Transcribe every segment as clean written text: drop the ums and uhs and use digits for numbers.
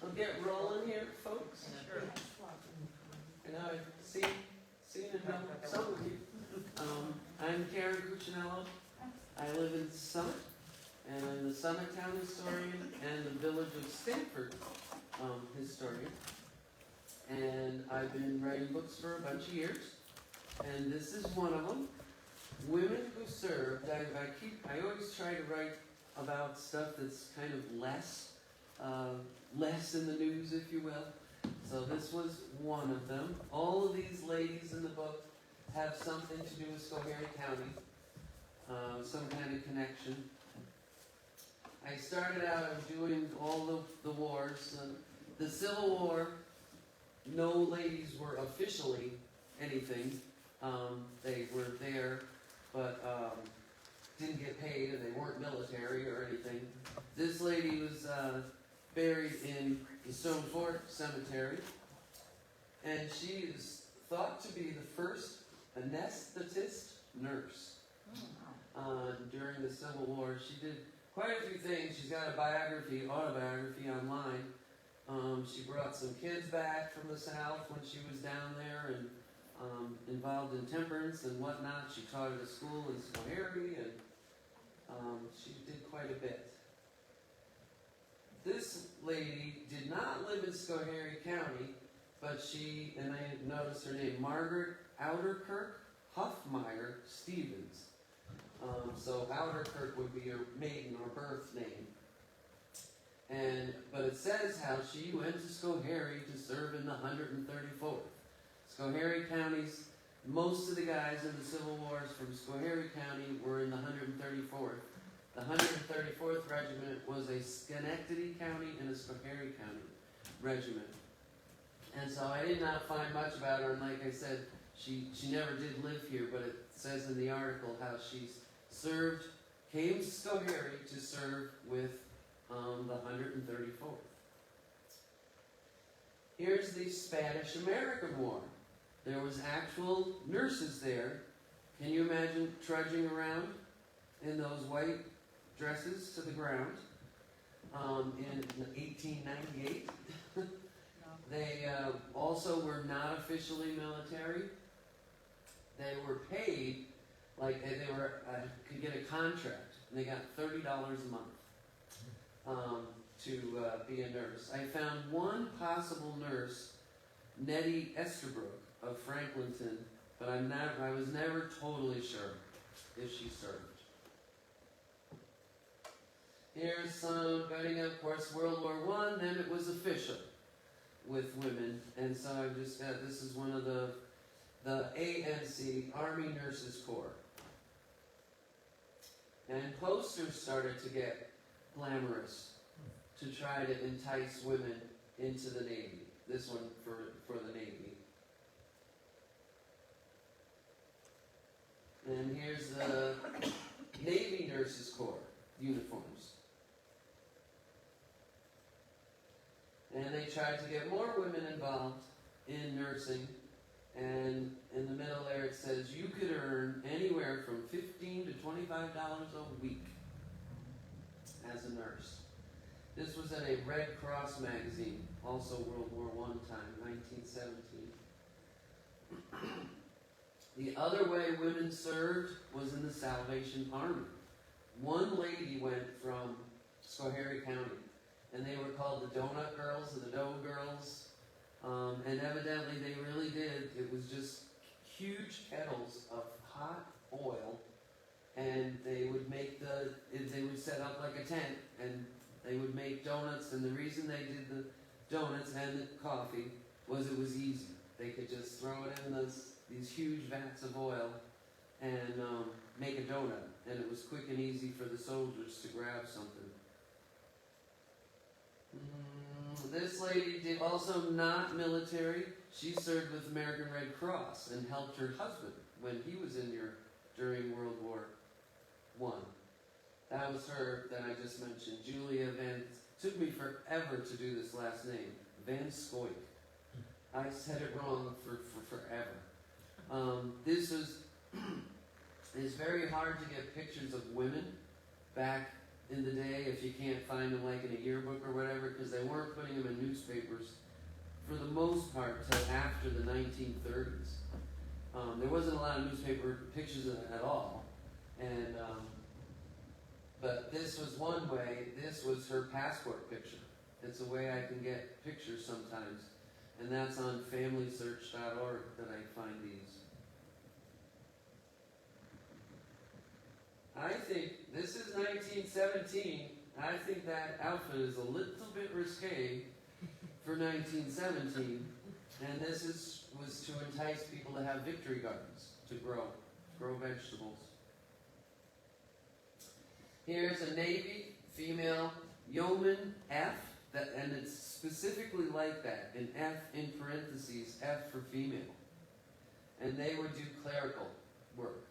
I'll get rolling here, folks. Sure. And I've seen and know some of you. I'm Cuccinnello. I live in Summit, and I'm the Summit Town historian and the Village of Stanford historian. And I've been writing books for a bunch of years, and this is one of them. Women who served. I always try to write about stuff that's kind of less in the news, if you will. So this was one of them. All of these ladies in the book have something to do with Schoharie County, some kind of connection. I started out doing all the wars. The Civil War, no ladies were officially anything. They were there, but didn't get paid, and they weren't military or anything. This lady was buried in the Stone Fort Cemetery, and she is thought to be the first anesthetist nurse during the Civil War. She did quite a few things. She's got a autobiography online. She brought some kids back from the South when she was down there and involved in temperance and whatnot. She taught at a school in Schoharie, and she did quite a bit. This lady did not live in Schoharie County, but she, and I noticed her name, Margaret Outerkirk Huffmeyer Stevens. So Outerkirk would be her maiden or birth name. But it says how she went to Schoharie to serve in the 134th. Schoharie County's, most of the guys in the Civil Wars from Schoharie County were in the 134th. The 134th Regiment was a Schenectady County and a Schoharie County regiment. And so I did not find much about her, and like I said, she never did live here, but it says in the article how she came to Schoharie to serve with the 134th. Here's the Spanish-American War. There was actual nurses there. Can you imagine trudging around in those white dresses to the ground in 1898? They also were not officially military. They were paid like they could get a contract, and they got $30 a month to be a nurse. I found one possible nurse, Nettie Esterbrook of Franklinton, but I was never totally sure if she served. Here's some betting, of course, World War I, then it was official with women. And so I've just got, this is one of the ANC, Army Nurses Corps. And posters started to get glamorous to try to entice women into the Navy. This one for the Navy. And here's the Navy Nurses Corps uniforms. And they tried to get more women involved in nursing. And in the middle there it says you could earn anywhere from $15 to $25 a week as a nurse. This was in a Red Cross magazine, also World War I time, 1917. The other way women served was in the Salvation Army. One lady went from Schoharie County, and they were called the Donut Girls or the Dough Girls. And evidently they really did. It was just huge kettles of hot oil, and they would set up like a tent, and they would make donuts. And the reason they did the donuts and the coffee was it was easy. They could just throw it in these huge vats of oil and make a donut, and it was quick and easy for the soldiers to grab something. This lady did also not military. She served with American Red Cross and helped her husband when he was during World War I. That was her that I just mentioned, Julia Van. Took me forever to do this last name, Van Scoik. I said it wrong for forever. This is it's very hard to get pictures of women back in the day if you can't find them like in a yearbook or whatever, because they weren't putting them in newspapers for the most part till after the 1930s. There wasn't a lot of newspaper pictures of it at all, and but this was one way. This was her passport picture. It's a way I can get pictures sometimes, and that's on FamilySearch.org that I find these. I think this is 1917. I think that outfit is a little bit risque for 1917, and this was to entice people to have victory gardens to grow vegetables. Here's a Navy female yeoman F, and it's specifically like that, an F in parentheses, F for female, and they would do clerical work.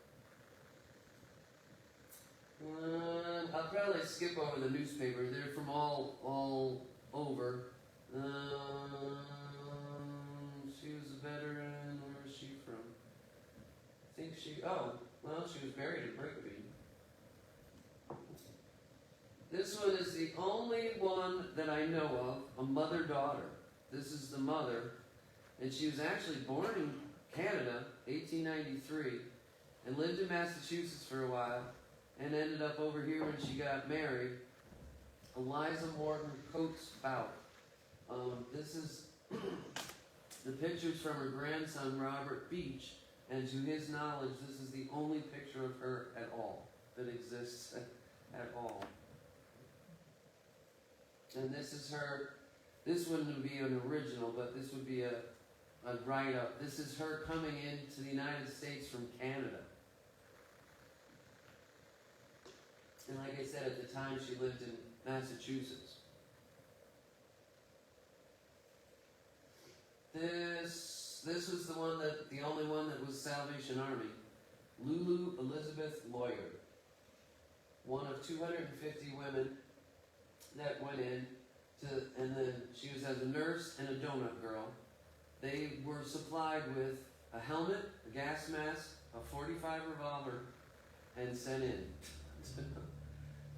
I'll probably skip over the newspaper. They're from all over. She was a veteran. Where was she from? I think she was buried in Brickby. This one is the only one that I know of, a mother-daughter. This is the mother, and she was actually born in Canada, 1893, and lived in Massachusetts for a while, and ended up over here when she got married. Eliza Morton Coates Bout. This is the pictures from her grandson, Robert Beach, and to his knowledge, this is the only picture of her at all that exists at all. And this is her, this wouldn't be an original, but this would be a write-up. This is her coming into the United States from Canada. And like I said, at the time she lived in Massachusetts. This was the only one that was Salvation Army. Lulu Elizabeth Lawyer. One of 250 women that went in and then she was as a nurse and a donut girl. They were supplied with a helmet, a gas mask, a .45 revolver, and sent in.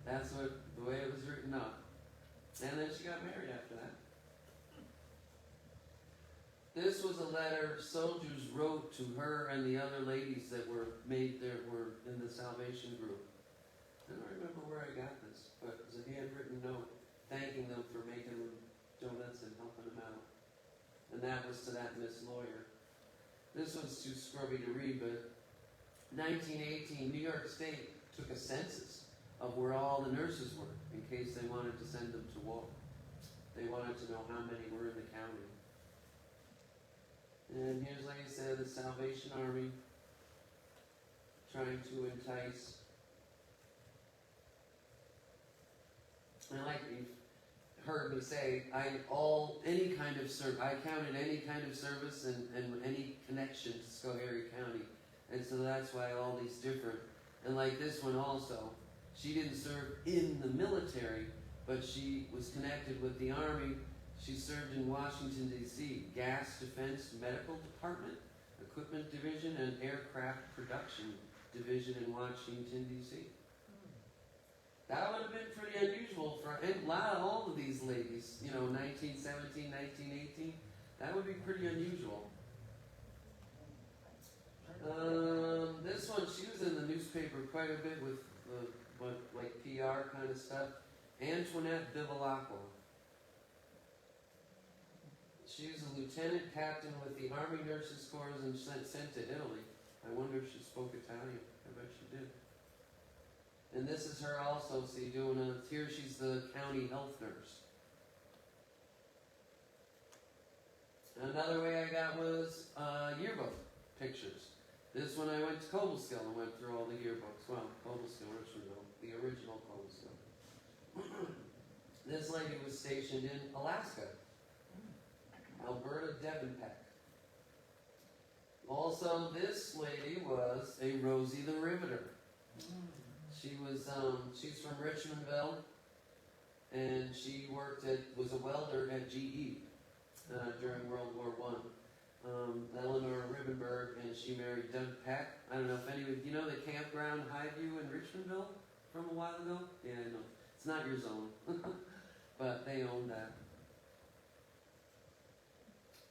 That's the way it was written up. And then she got married after that. This was a letter soldiers wrote to her and the other ladies that were in the Salvation group. I don't remember where I got this, but it was a handwritten note thanking them for making them donuts and helping them out. And that was to that Miss Lawyer. This one's too scrubby to read, but 1918, New York State took a census of where all the nurses were in case they wanted to send them to war. They wanted to know how many were in the county. And here's, like I said, the Salvation Army trying to entice. And like you've heard me say, I counted any kind of service and any connection to Schoharie County. And so that's why all these different. And like this one also, she didn't serve in the military, but she was connected with the Army. She served in Washington, D.C., Gas Defense Medical Department, Equipment Division, and Aircraft Production Division in Washington, D.C. That would have been pretty unusual for all of these ladies, 1917, 1918. That would be pretty unusual. This one, she was in the newspaper quite a bit with like PR kind of stuff. Antoinette Bevilacqua. She was a lieutenant captain with the Army Nurses Corps and sent to Italy. I wonder if she spoke Italian. I bet she did. And this is her also, see, here she's the county health nurse. Another way I got was yearbook pictures. This one I went to Cobleskill and went through all the yearbooks. Well, Cobleskill, Richmondville, the original Cobleskill. This lady was stationed in Alaska. Alberta Devenpeck. Also, this lady was a Rosie the Riveter. She's from Richmondville, and she was a welder at GE. during World War I. Eleanor Ribbenberg, and she married Doug Peck. I don't know if any of you know the campground Highview in Richmondville from a while ago? Yeah, I know. It's not your zone, but they owned that.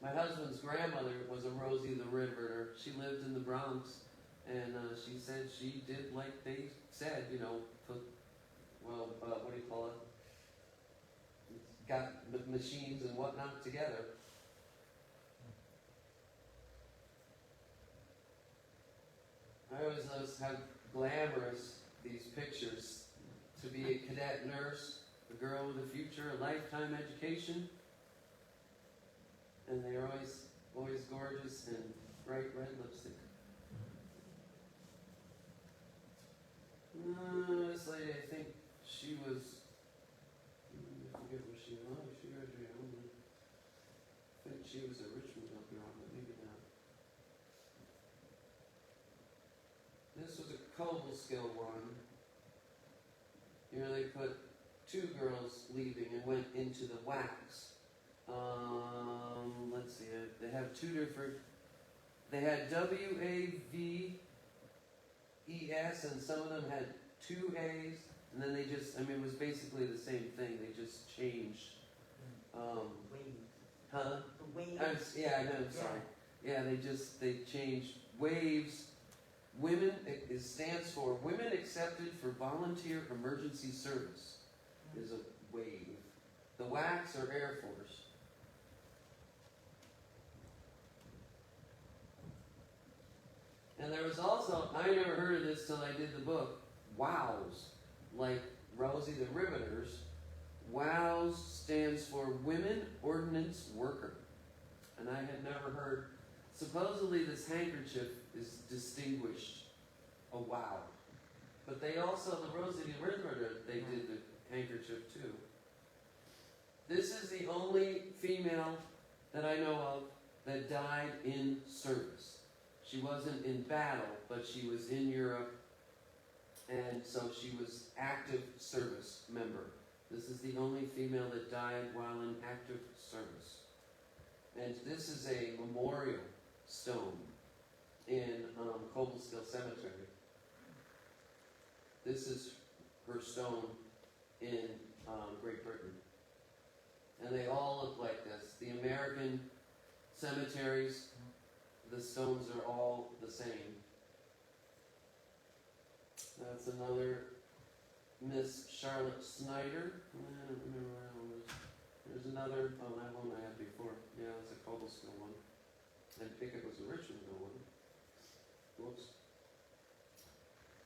My husband's grandmother was a Rosie the Riveter. She lived in the Bronx, and she said she did like they said, you know, put, well, what do you call it? Got machines and whatnot together. I always notice how glamorous these pictures. To be a cadet nurse, a girl with a future, a lifetime education. And they're always gorgeous and bright red lipstick. This lady, I think she was, I forget where she was. She graduated only. I think she was a Richmond girl, but maybe not. This was a Cobleskill one. Here they put two girls leaving and went into the wax. Let's see, they have two different, they had WAVES, and some of them had two A's, and then they just, I mean, it was basically the same thing, they just changed. Huh? The waves. Yeah, I know, I'm sorry. Yeah, they changed waves. Women, it stands for Women Accepted for Volunteer Emergency Service, is a wave. The wax or Air Force. And there was also, I never heard of this till I did the book, WOWs, like Rosie the Riveters. WOWs stands for Women Ordnance Worker. And I had never heard, supposedly this handkerchief is distinguished a WOW. But they also, the Rosie the Riveter, they did the handkerchief too. This is the only female that I know of that died in service. She wasn't in battle, but she was in Europe, and so she was active service member. This is the only female that died while in active service. And this is a memorial stone in Cobleskill Cemetery. This is her stone in Great Britain. And they all look like this. The American cemeteries, the stones are all the same. That's another Miss Charlotte Snyder. I don't remember where that one was. There's another, oh, that one I had before. Yeah, it's a Cobleskill one. I think it was a Richmondville one. Whoops.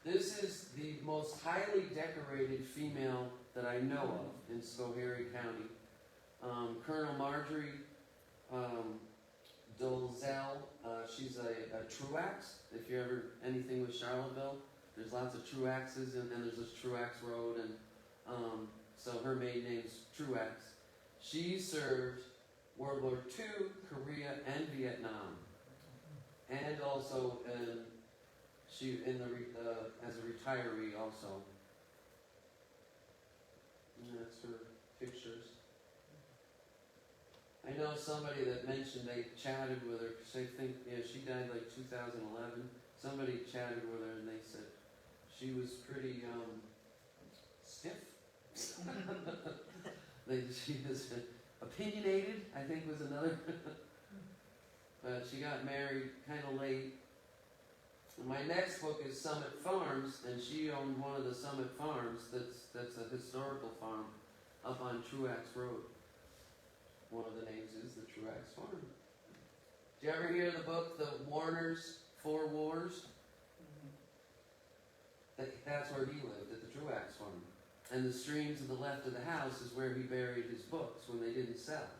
This is the most highly decorated female that I know of in Schoharie County. Colonel Marjorie Dolezal, she's a Truax. If you're ever anything with Charlottesville, there's lots of Truaxes, and then there's this Truax Road, and so her maiden name's Truax. She served World War II, Korea, and Vietnam, and also she as a retiree also. And that's her pictures. I know somebody that mentioned they chatted with her, because I think, she died like 2011. Somebody chatted with her and they said she was pretty stiff. She was opinionated, I think was another. But she got married kind of late. And my next book is Summit Farms, and she owned one of the Summit Farms that's a historical farm up on Truax Road. One of the names is the Truax Farm. Did you ever hear the book, The Warner's Four Wars? That's where he lived, at the Truax Farm. And the stream to the left of the house is where he buried his books when they didn't sell.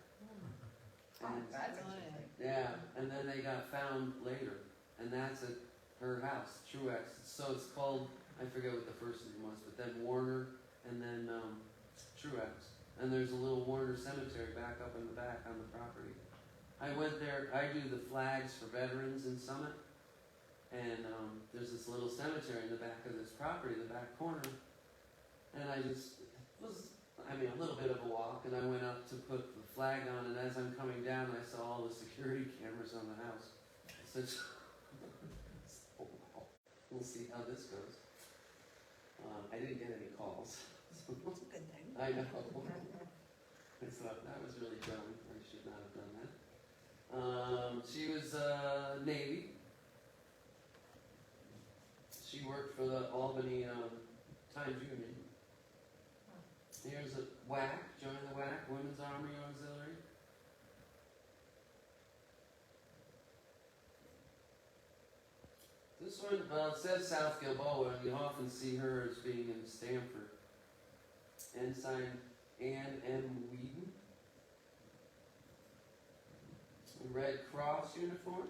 And, That's interesting. yeah, and then they got found later. And that's at her house, Truax. So it's called, I forget what the first name was, but then Warner and then Truax. And there's a little Warner cemetery back up in the back on the property. I went there, I do the flags for veterans in Summit. And there's this little cemetery in the back of this property, the back corner. And I just was I mean, a little bit of a walk, and I went up to put the flag on, and as I'm coming down, I saw all the security cameras on the house. I said, oh, wow. We'll see how this goes. I didn't get any calls. So That's a good thing. I know. I thought that was really dumb. I should not have done that. She was Navy. She worked for the Albany Times Union. Here's a WAC, joined the WAC, Women's Army Auxiliary. This one, it says South Gilboa. You often see her as being in Stanford. Ensign Ann M. Whedon. Red Cross uniform.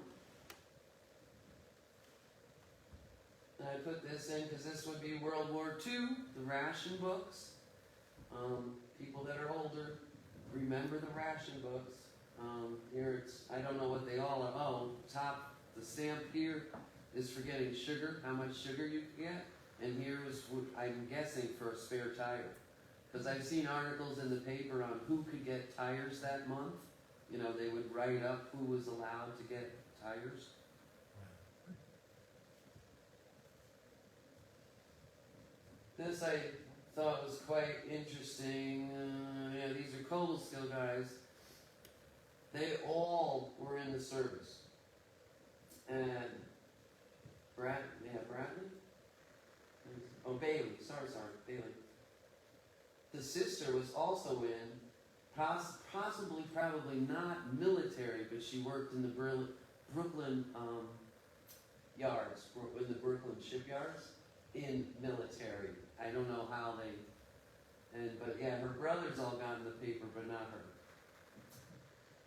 And I put this in because this would be World War II, the ration books. People that are older remember the ration books. Here it's, I don't know what they all are. Oh, the stamp here is for getting sugar, how much sugar you can get. And here is, I'm guessing, for a spare tire. Because I've seen articles in the paper on who could get tires that month. You know, they would write up who was allowed to get tires. This I thought was quite interesting. Yeah, these are Cobleskill guys. They all were in the service. And Bradley? Oh, Bailey. Sorry, Bailey. The sister was also in, possibly, probably not military, but she worked in the Brooklyn yards, in the Brooklyn shipyards, in military. I don't know how but yeah, her brothers all got in the paper, but not her.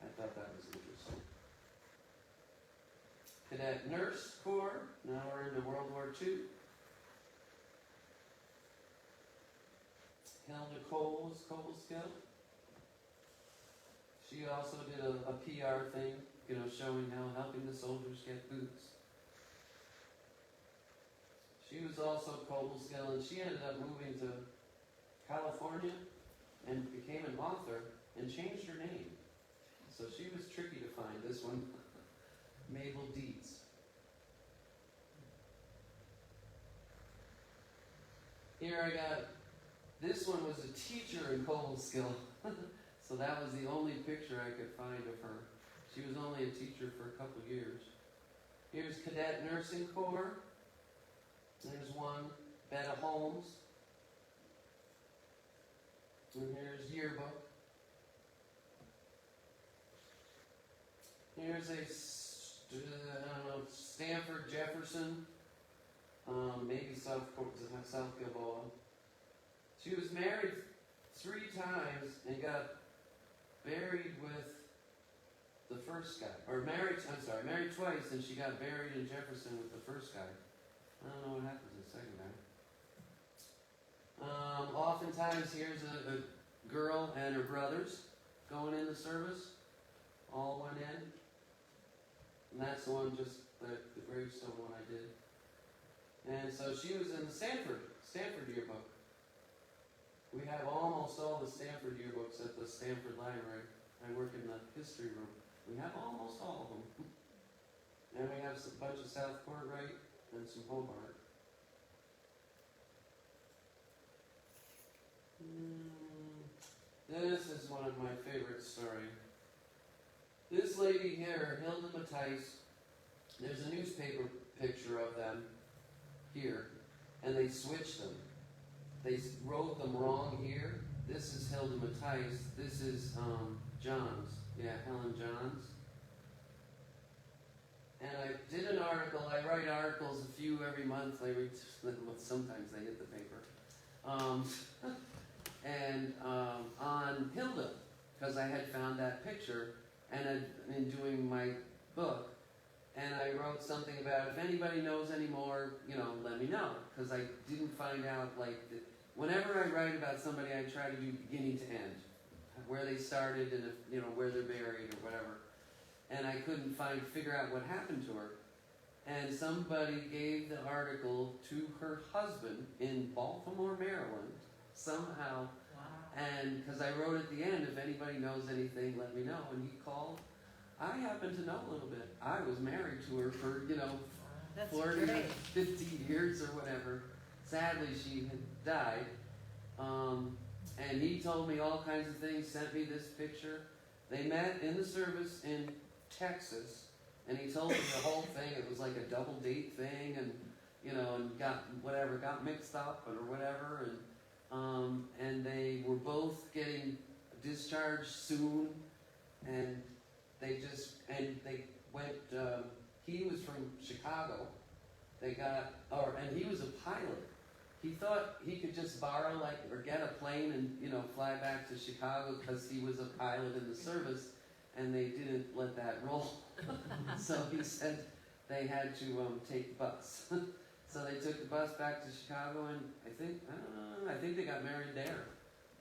I thought that was interesting. Cadet Nurse Corps, now we're into World War II. Hilda Cobleskill. She also did a PR thing, you know, showing how helping the soldiers get boots. She was also Cobleskill, and she ended up moving to California and became an author and changed her name. So she was tricky to find, this one. Mabel Dietz. Here I got, this one was a teacher in Cobleskill. So that was the only picture I could find of her. She was only a teacher for a couple years. Here's Cadet Nursing Corps. There's one, Betta Holmes. And here's yearbook. Here's a, Stanford Jefferson, maybe South Gilboa. She was married 3 times and got buried with the first guy. Married twice, and she got buried in Jefferson with the first guy. I don't know what happened to the second guy. Oftentimes, here's a girl and her brothers going in the service. All went in. And that's the one, just the gravestone one I did. And so she was in the Stanford yearbook. We have almost all the Stanford yearbooks at the Stanford Library. I work in the history room. We have almost all of them. And we have a bunch of South Cartwright and some Hobart. This is one of my favorites, sorry. This lady here, Hilda Matthijs, there's a newspaper picture of them here, and they switched them. They wrote them wrong here. This is Hilda Matthijs. This is Johns. Yeah, Helen Johns. And I did an article. I write articles a few every month. Sometimes they hit the paper. On Hilda, because I had found that picture and I'd been doing my book. And I wrote something about, if anybody knows any more, let me know. Because I didn't find out, whenever I write about somebody, I try to do beginning to end. Where they started and, where they're buried or whatever. And I couldn't figure out what happened to her. And somebody gave the article to her husband in Baltimore, Maryland, somehow. Wow. And because I wrote at the end, if anybody knows anything, let me know. And he called. I happen to know a little bit. I was married to her for, That's 40, great. 50 years or whatever. Sadly, she had died. And he told me all kinds of things, sent me this picture. They met in the service in Texas, and he told me the whole thing. It was like a double date thing, and and got mixed up or whatever, and they were both getting discharged soon, and they went. He was from Chicago. And he was a pilot. He thought he could just borrow or get a plane and fly back to Chicago because he was a pilot in the service, and they didn't let that roll. So he said they had to take the bus. So they took the bus back to Chicago, and I think they got married there.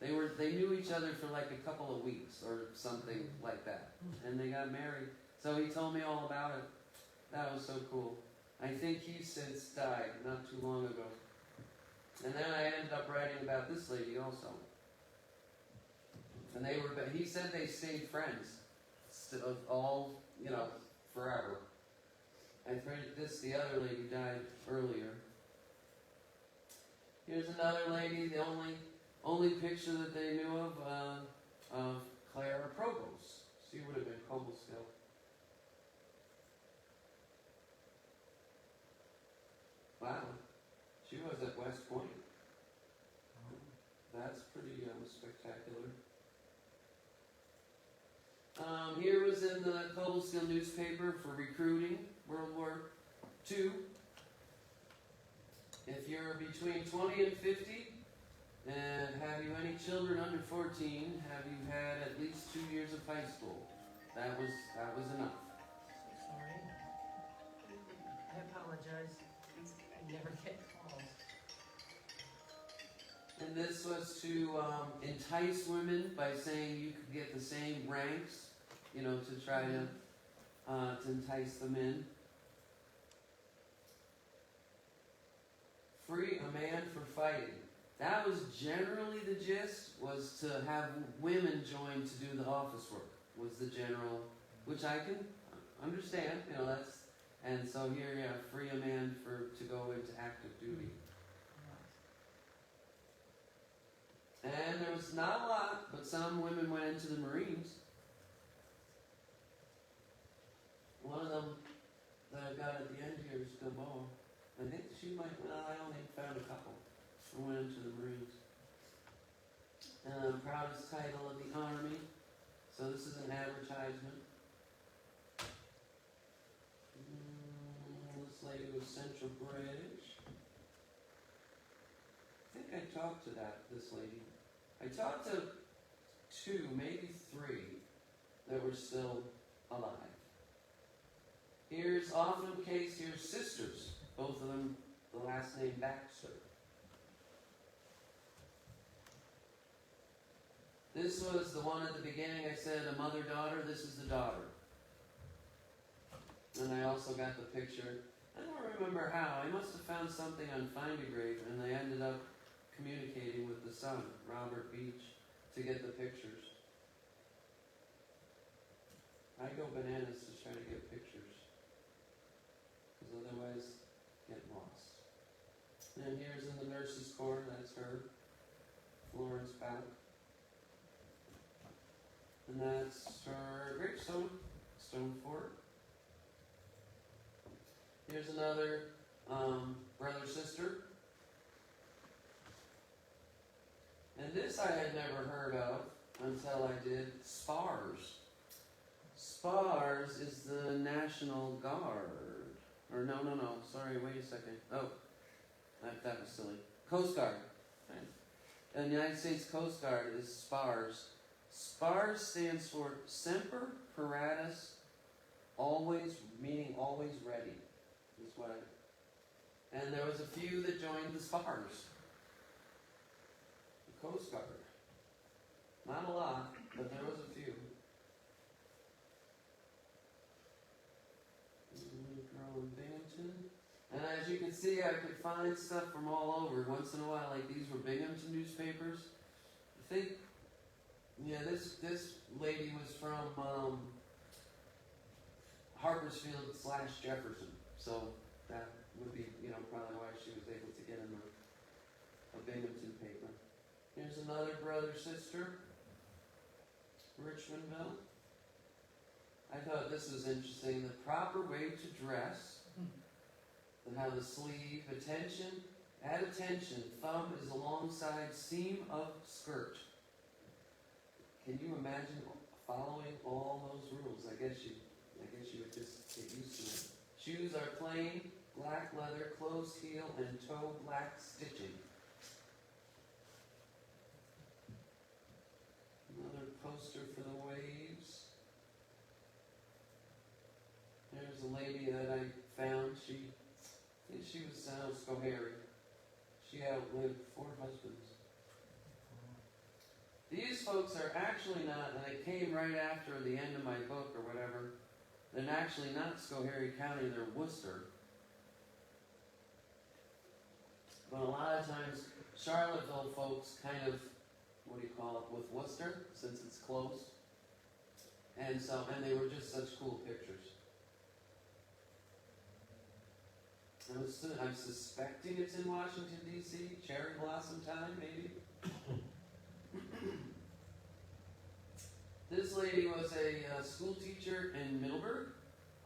They knew each other for like a couple of weeks or something like that, and they got married. So he told me all about it. That was so cool. I think he since died not too long ago. And then I ended up writing about this lady also. And he said they stayed friends, all, forever. I printed this, the other lady died earlier. Here's another lady, the only picture that they knew of Clara Provost. She would have been Cobblestill. Wow. She was at West Point. That's pretty spectacular. Here was in the Cobblestill newspaper for recruiting, World War II. If you're between 20 and 50, and have you any children under 14, have you had at least 2 years of high school? That was enough. Sorry. I apologize. I never get calls. And this was to entice women by saying you could get the same ranks, to try to entice them in. Free a man for fighting. That was generally the gist, was to have women join to do the office work, was the general, which I can understand, and so here, free a man to go into active duty. And there was not a lot, but some women went into the Marines. One of them that I got at the end here is Gilboa. I think I only found a couple who went into the Marines. Proudest title of the Army. So this is an advertisement. This lady was Central British. I think I talked to this lady. I talked to 2, maybe 3, that were still alive. Here's here's sisters, both of them the last name Baxter. This was the one at the beginning. I said a mother-daughter. This is the daughter. And I also got the picture. I don't remember how. I must have found something on Find a Grave, and I ended up communicating with the son, Robert Beach, to get the pictures. I go bananas to try to get pictures, because otherwise get lost. And here's in the nurse's corner, that's her, Florence Pack. And that's her gravestone, Stone Fort. Here's another brother-sister. And this I had never heard of until I did SPARS. SPARS is the National Guard. Or no, sorry, wait a second. Oh, that was silly. Coast Guard. Right. And the United States Coast Guard is SPARS. SPARS stands for Semper Paratus, always, meaning always ready. Is what and there was a few that joined the SPARS. The Coast Guard. Not a lot, but there was a few. Girl in Binghamton. And as you can see, I could find stuff from all over. Once in a while, like these were Binghamton newspapers. I think Yeah, this lady was from Harpersfield / Jefferson, so that would be, probably why she was able to get in a Binghamton paper. Here's another brother-sister, Richmondville. I thought this was interesting. The proper way to dress, and how the sleeve, add attention, thumb is alongside seam of skirt. Can you imagine following all those rules? I guess you would just get used to it. Shoes are plain, black leather, closed heel, and toe black stitching. Another poster for the waves. There's a lady that I found. She was Schoharie. She outlived 4 husbands. These folks are actually not, and they came right after the end of my book or whatever. They're actually not Schoharie County, they're Worcester. But a lot of times, Charlottesville folks kind of, with Worcester, since it's close. And they were just such cool pictures. I'm suspecting it's in Washington, D.C., cherry blossom time, maybe. This lady was a school teacher in Middleburg,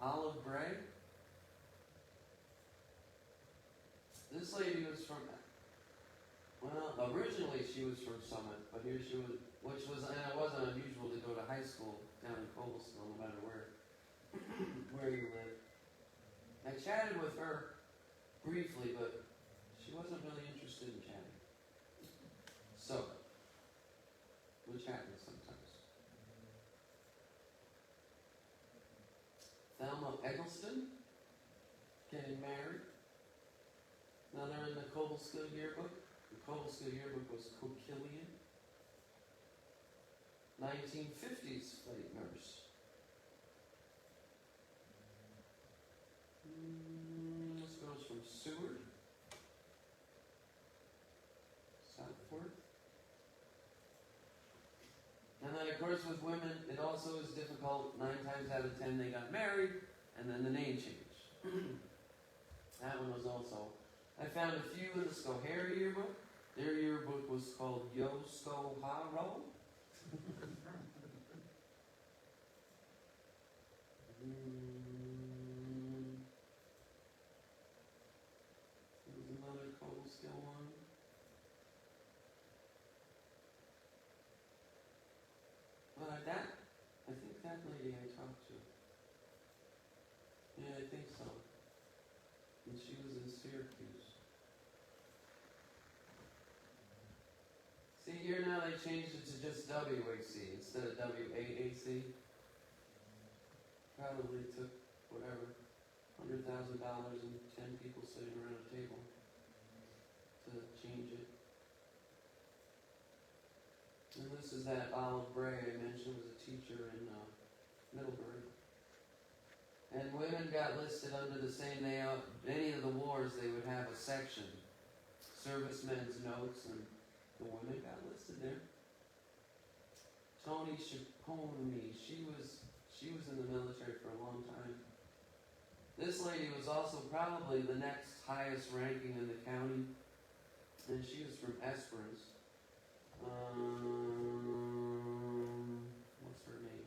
Olive Bray. This lady was from, originally she was from Summit, but here she was, and it wasn't unusual to go to high school down in Cobblestone, no matter where you lived. I chatted with her briefly, but she wasn't really interested in chatting. So, which happens sometimes. Thelma Eggleston, getting married. Now they're in the Cobblestone yearbook. The Cobblestone yearbook was Coquillian. 1950s flight nurse. This goes from Seward, Southport. And then, of course, with women, it also is difficult. 9 times out of 10, they got married, and then the name changed. That one was also. I found a few in the Schoharie yearbook. Their yearbook was called Yo Schoharie. There's another Cobblestone one. Well, I think that lady I talked to. Yeah, I think so. And she was in Syracuse. See, here now they changed it to just WAC instead of WAAC. Probably took, whatever, $100,000 and 10 people sitting around a table to change it. And this is that Olive Bray I mentioned, was a teacher in Middleburg. And women got listed under the same, any of the wars, they would have a section. Servicemen's notes, and the women got listed there. Tony Schiponi, she was in the military for a long time. This lady was also probably the next highest ranking in the county, and she was from Esperance. What's her name?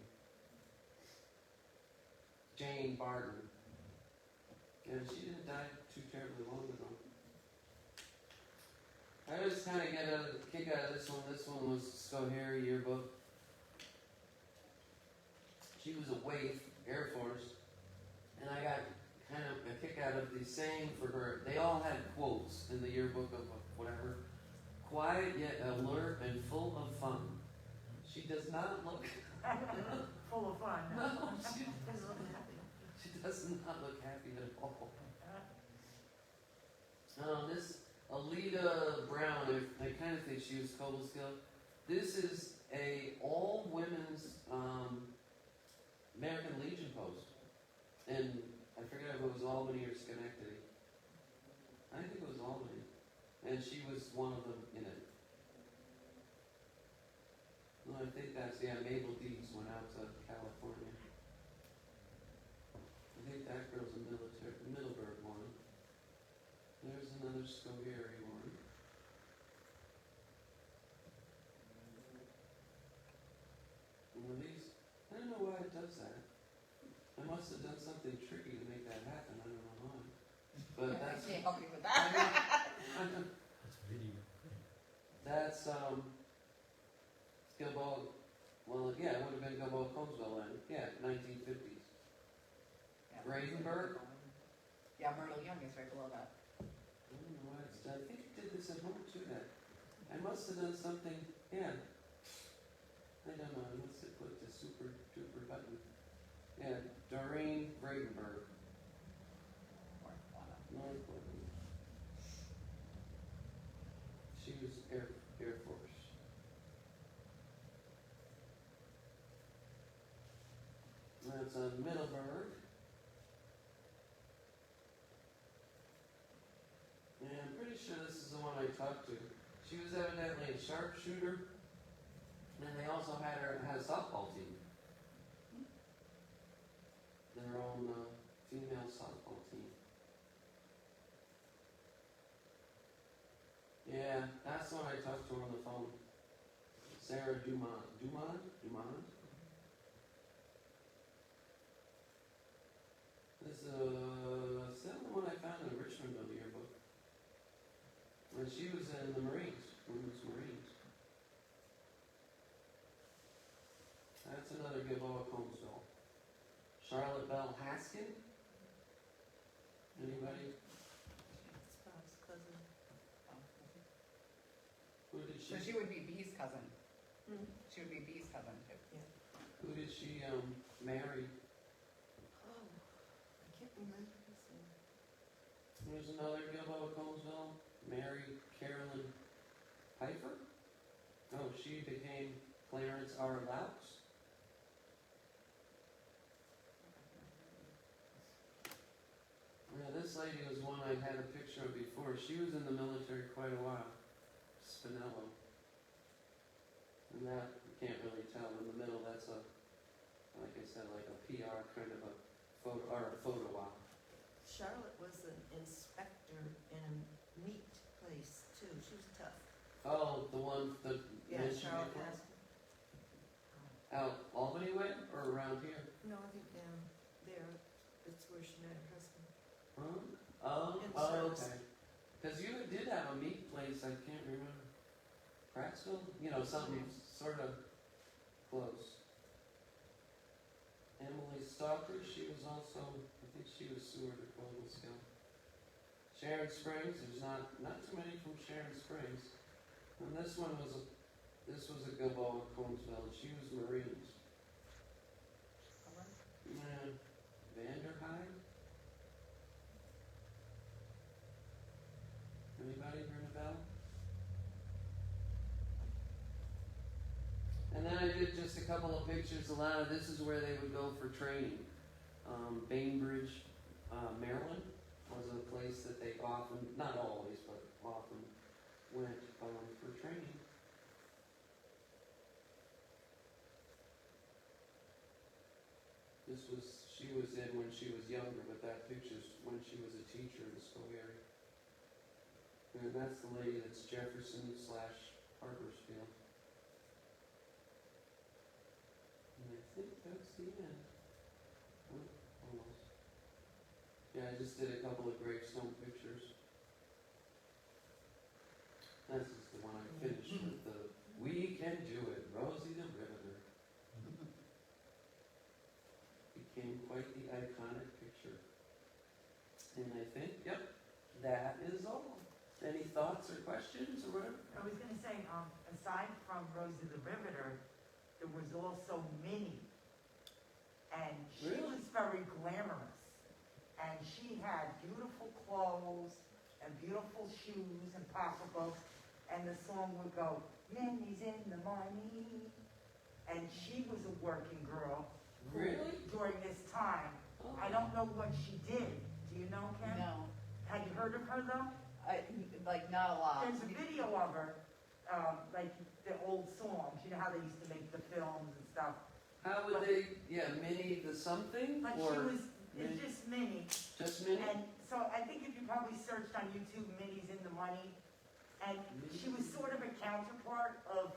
Jane Barton. And she didn't die too terribly long ago. I just kind of get a kick out of this one. This one was Schoharie yearbook. She was a waif, Air Force, and I got kind of a kick out of the saying for her. They all had quotes in the yearbook of whatever. Quiet yet alert and full of fun. She does not look Full of fun. No, she does not look happy at all. This Alida Brown, I kind of think she was Cobblestone. This is a all-women's American Legion post. And I forget if it was Albany or Schenectady. I think it was Albany. And she was one of them in it. I think that's, Mabel Dees went out to California. I think that girl's a Middleburg one. There's another Schoharie one. Well, these, I don't know why it does that. I must have done something tricky to make that happen, I don't know why. But that's... I can't help you with that. That's video. That's, Gilboa, well, yeah, it would have been Gilboa Conesville then, yeah, 1950s. Yeah. Bradenburg? Yeah, Myrtle Young is right below that. I don't know why it's done, I think it did this at home too, that. I must have done something, yeah. I don't know, I must have put the super duper button. Yeah, Doreen Bradenburg, North Portland. She was Air Force. That's Middleburg. Yeah, I'm pretty sure this is the one I talked to. She was evidently a sharpshooter, and they also had a softball team. Their own female softball team. Yeah, that's the one I talked to her on the phone. Sarah Dumont. Dumont? This is that the one I found in the Richmondville yearbook. And she was in the Marines, Women's Marines. That's another Gilboa Conesville. Charlotte Bell Haskin? Anybody? It's Bob's cousin. Who did So she? she would be B's cousin. Hmm. She would be B's cousin too. Who did she marry? Oh, I can't remember his name. There's another Gilboa Conesville. Mary Carolyn Pfeiffer? Oh, she became Clarence R. Laux. Yeah, this lady was one I had a picture of before. She was in the military quite a while. Spinello. And that, you can't really tell. In the middle, that's a, like I said, like a PR kind of a photo, or a photo op. Charlotte was an inspector in a meat place too. She was tough. Oh, the one that Yeah, mentioned Charlotte before? has. Out Albany way or around here? No, I think down there. That's where she met her husband. Huh? In Oh, service. okay. Because you did have a meat place, I can't remember. Prattsville? You know, something sort of close. Emily Stalker, she was also, I think she was Seward or Global Skill. Sharon Springs, there's not too many from Sharon Springs. And this one was this was a Gilboa Conesville, she was Marines. Yeah, Vanderheim? Anybody ring a bell? And then I did just a couple of pictures. A lot of this is where they would go for training. Bainbridge, Maryland was a place that they often, not always, but often went for training. She was in when she was younger, but that picture's when she was a teacher in Schoharie. And that's the lady that's Jefferson/Harpersfield. And I think that's the end. Oh, almost. Yeah, I just did a couple of gravestone pictures. This is the one I finished with the "We Can Do It," Rosie the Riveter. Became quite the iconic picture. And I think, yep, that is all. Any thoughts or questions or whatever? I was gonna say, aside from Rosie the Riveter, there was also Minnie. And she Really? was very glamorous. And she had beautiful clothes and beautiful shoes and pocketbooks. And the song would go, Minnie's in the money. And she was a working girl. Really? During this time. Oh. I don't know what she did. Do you know, Kim? No, Had you heard of her though? like not a lot. There's a video of her, like the old songs, you know how they used to make the films and stuff. How would they, yeah, Minnie the something, But she or was, it's just Minnie. just Minnie? And so I think if you probably searched on YouTube, Minnie's in the Money, and she was sort of a counterpart of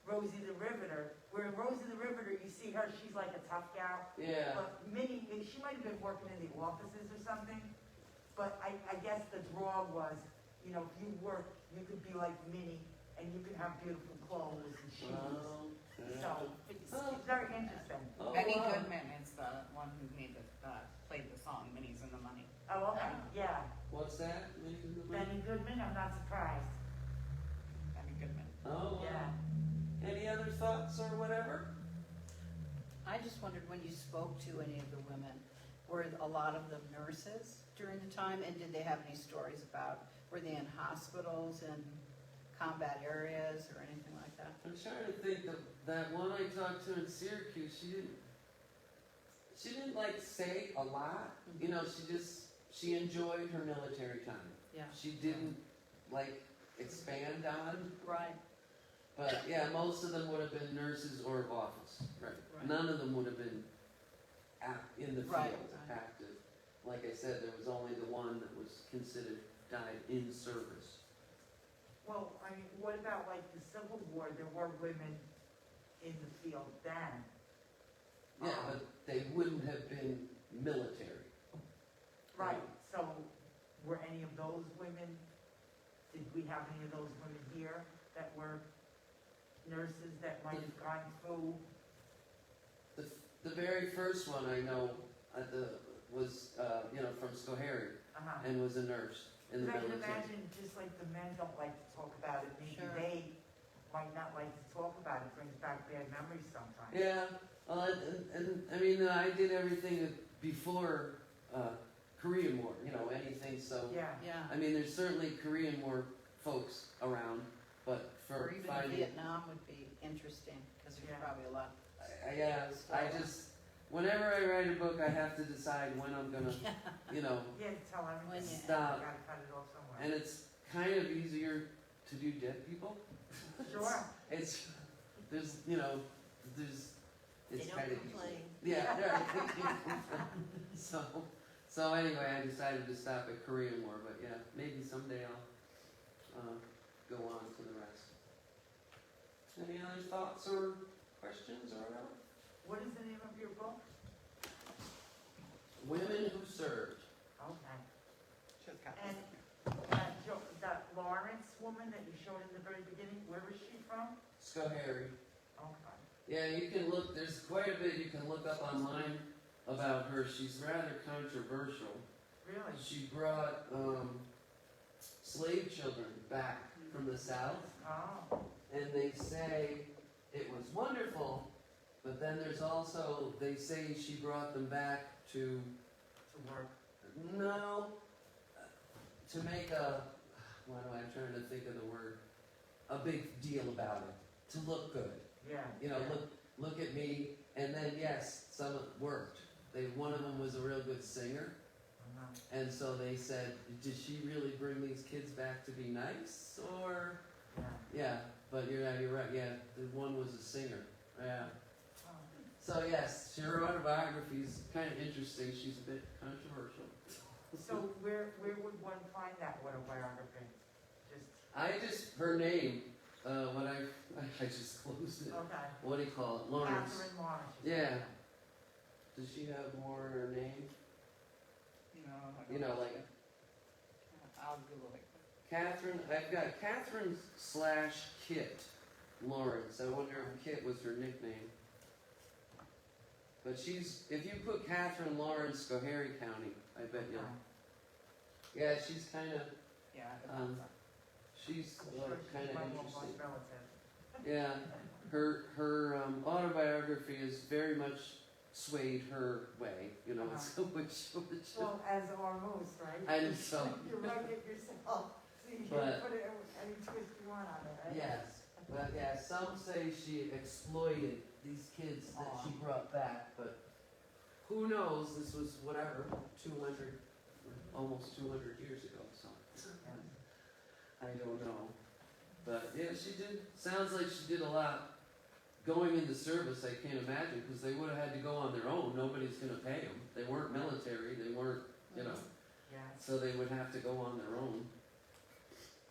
Rosie the Riveter, where in Rosie the Riveter, you see her, she's like a tough gal. Yeah, But Minnie, she might have been working in the offices or something, but I guess the draw was, you know, if you work, you could be like Minnie, and you could have beautiful clothes and shoes. well, So, it's very interesting. oh, Benny wow. Goodman is the one who made played the song Minnie's in the Money. Oh, okay, yeah. What's that? Minnie the Money? Benny Goodman, I'm not surprised. Benny Goodman. Oh, wow. Yeah. Any other thoughts or whatever? I just wondered when you spoke to any of the women, were a lot of them nurses during the time, and did they have any stories about, were they in hospitals and combat areas or anything like that? I'm trying to think of that one I talked to in Syracuse. She didn't like say a lot. You know, she enjoyed her military time. Yeah. She didn't like expand on, Right. but yeah, most of them would have been nurses or office. Right. Right. None of them would have been in the field, Right. active. Like I said, there was only the one that was considered died in service. Well, I mean, what about like the Civil War? There were women in the field then. Yeah, but they wouldn't have been military. Right, so were any of those women, did we have any of those women here that were nurses that might have gone through? The very first one I know was from Schoharie Uh-huh. and was a nurse in the I can military. imagine, just like the men don't like to talk about it, maybe Sure. they might not like to talk about it, brings back bad memories sometimes. Yeah, and I mean I did everything before Korean War. You know, anything. So Yeah, Yeah. I mean, there's certainly Korean War folks around, but Or for even finding, Vietnam would be interesting, because there's Yeah. probably a lot. I just whenever I write a book, I have to decide when I'm gonna, you know. yeah, tell When everything, you- you Stop. gotta cut it off somewhere. And it's kind of easier to do dead people. Sure. It's it's They kind don't of complain. yeah. Right. so anyway, I decided to stop at Korean War, but yeah, maybe someday I'll go on to the rest. Any other thoughts or questions or whatever? What is the name of your book? Women Who Served. Okay. She's got And that Lawrence woman that you showed in the very beginning, where is she from? Schoharie. Okay. Yeah, you can look, there's quite a bit you can look up online about her. She's rather controversial. Really? She brought slave children back from the South, Oh, and they say it was wonderful, but then there's also, they say she brought them back to work. to make I'm trying to think of the word, a big deal about it, to look good. Yeah. You know, yeah. look at me, and then yes, some of it worked. One of them was a real good singer, Uh-huh. and so they said, did she really bring these kids back to be nice, or? Yeah. Yeah, but you're right, yeah, the one was a singer, yeah. Oh. So yes, her autobiography is kind of interesting, she's a bit controversial. So where would one find that autobiography? Her name, I just closed it. Okay. What do you call it, Lawrence? Catherine Lawrence. Yeah. Does she have more in her name? No, I don't You know, like I'll Google it. Catherine, I've got Catherine / Kit Lawrence. I wonder if Kit was her nickname. But if you put Catherine Lawrence, Schoharie County, I bet you'll. Yeah, she's kind of, Yeah. she's I'm sure kind she's of my interesting. most relative. Yeah, her autobiography is very much swayed her way, you know, it's which Well, as are most, right? and so, You write it yourself, so you can But- put it any twist you want on it, right? yes, but yeah, some say she exploited these kids that she brought back, but who knows, this was whatever, 200, almost 200 years ago, so I don't know. But yeah, she did. Sounds like she did a lot going into service. I can't imagine because they would have had to go on their own. Nobody's going to pay them. They weren't military. They weren't, you know. Yeah. So they would have to go on their own.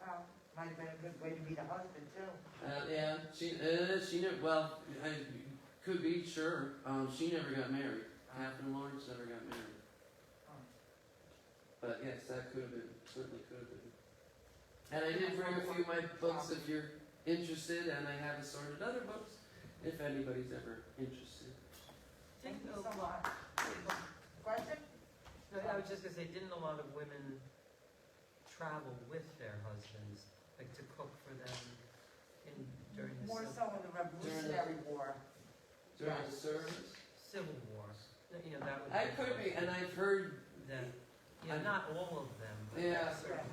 Well, might have been a good way to meet a husband too. Yeah, she never. Well, could be sure. She never got married. Catherine Lawrence never got married. But yes, that could have been. Certainly could have been. And I did bring a few of my books if you're interested, and I have assorted other books if anybody's ever interested. Thank you so much. Question? No, I was just gonna say, didn't a lot of women travel with their husbands, like to cook for them during the More so in the Revolutionary War. During the service? Civil War? You know, that would. I could be, and I've heard That, yeah, not all of them, but Yeah. certain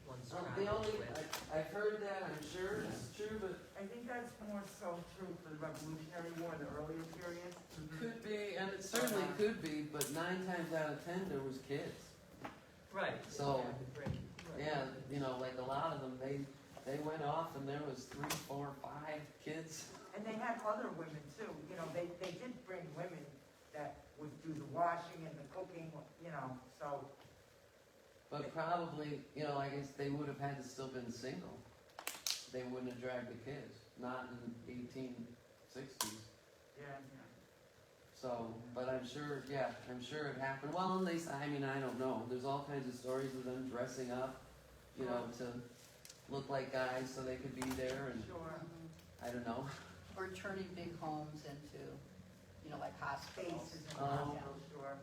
ones the traveled only with. I've heard that. I'm sure it's true, but I think that's more so true for the Revolutionary War, the earlier periods. could be, and it certainly could be. But 9 times out of 10, there was kids. Right. So, yeah, right. Yeah, you know, like a lot of them, they went off, and there was 3, 4, 5 kids. And they had other women too, you know, they did bring women that would do the washing and the cooking, you know, so. But probably, you know, I guess they would have had to still been single. They wouldn't have dragged the kids, not in 1860s. Yeah. So, but I'm sure, yeah, I'm sure it happened. Well, at least, I mean, I don't know. There's all kinds of stories of them dressing up, you know, to look like guys so they could be there, and Sure. I don't know. Or turning big homes into, you know, like hospitals. Spaces and Oh. hospitals, sure.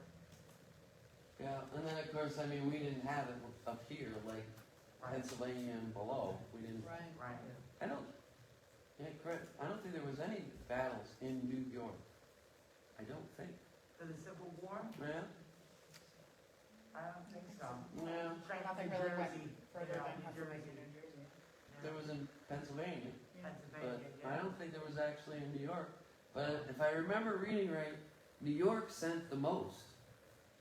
Yeah, and then of course, I mean, we didn't have it up here, like Right, Pennsylvania and below. We didn't. Right. right. I don't. Yeah, correct. I don't think there was any battles in New York. I don't think. For the Civil War, Yeah. I don't think so. Yeah. Right, Nothing New really went Jersey, further you know, than New Jersey. New Jersey. There was in Pennsylvania, but Pennsylvania, I yeah. don't think there was actually in New York. But if I remember reading right, New York sent the most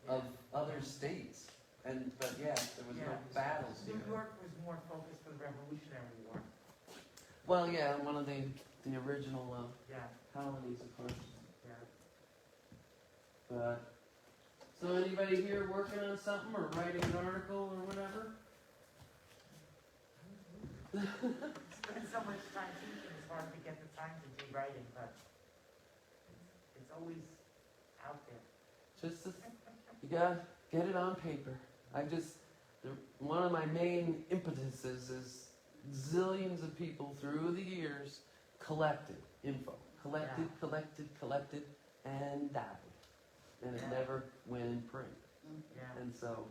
of other states. And but yeah, there was no Yeah. battles here. New York was more focused for the Revolutionary War, Well, yeah, one of the original yeah, colonies, of course. yeah. But so anybody here working on something or writing an article or whatever? Spend so much time teaching, it's hard to get the time to do writing, but it's always out there. Just you gotta get it on paper. One of my main impetuses is zillions of people through the years collected info, collected, and died, and it Yeah. never went in print. Yeah. And so,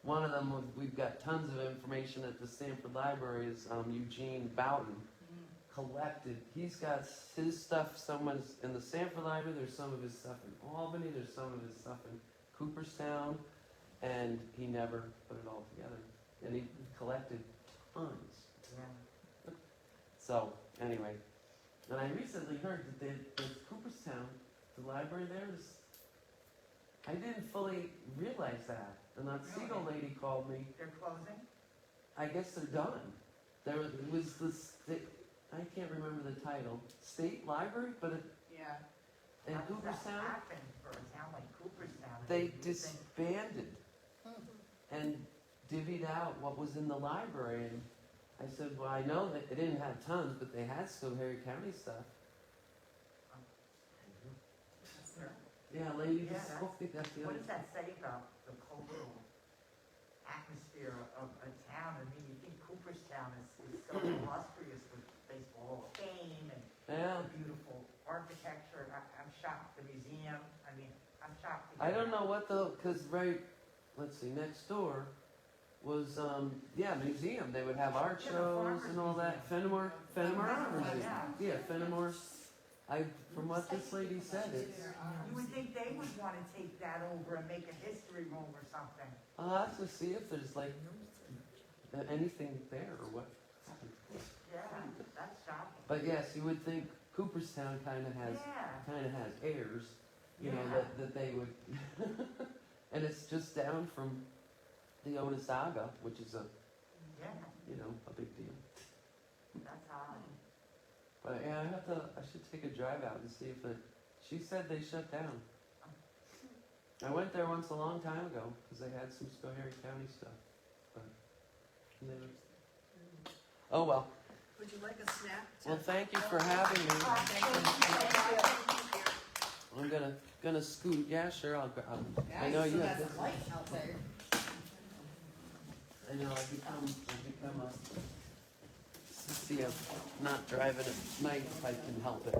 one of them we've got tons of information at the Stanford Library is Eugene Boughton collected. He's got his stuff. Someone's in the Stanford Library. There's some of his stuff in Albany. There's some of his stuff in Cooperstown, and he never put it all together. And he collected tons. Yeah. So anyway, and I recently heard that there's Cooperstown, the library there is. I didn't fully realize that, and that Siegel lady called me. They're closing? I guess they're done. It was this. I can't remember the title. State Library, but Yeah. in How does that Cooperstown, happen for a town like Cooperstown? they You would think- disbanded and divvied out what was in the library. And I said, well, I know that they didn't have tons, but they had Schoharie County stuff. Yeah, lady Yeah, just spoke to that's the What other. does that say about the cultural atmosphere of a town? I mean, you think Cooperstown is so illustrious with Baseball Hall of Fame and Yeah. beautiful architecture. I'm shocked, the museum, I mean, I'm shocked. to I hear don't that. know what because let's see, next door was, museum. They would have art Yeah, the shows Farmers and all that. Museum. Fenimore Art Fenimore, Museum. yeah. Yeah, Fenimore. From what this lady said, it's, You would think they would want to take that over and make a history room or something. I'll have to see if there's like anything there or what. Yeah, that's shocking. But yes, you would think Cooperstown kind of has Yeah, heirs, you know, Yeah. that they would. And it's just down from the Onondaga, which is yeah. a big deal. That's high. But yeah, I should take a drive out and see if she said they shut down. I went there once a long time ago, because they had some Schoharie County stuff, but never. Oh well. Would you like a snack? Well, thank you for having me. I'm gonna scoot. Yeah, sure. I'll. I know you have this. light out there. I know I become a sissy of not driving at night if I can help it.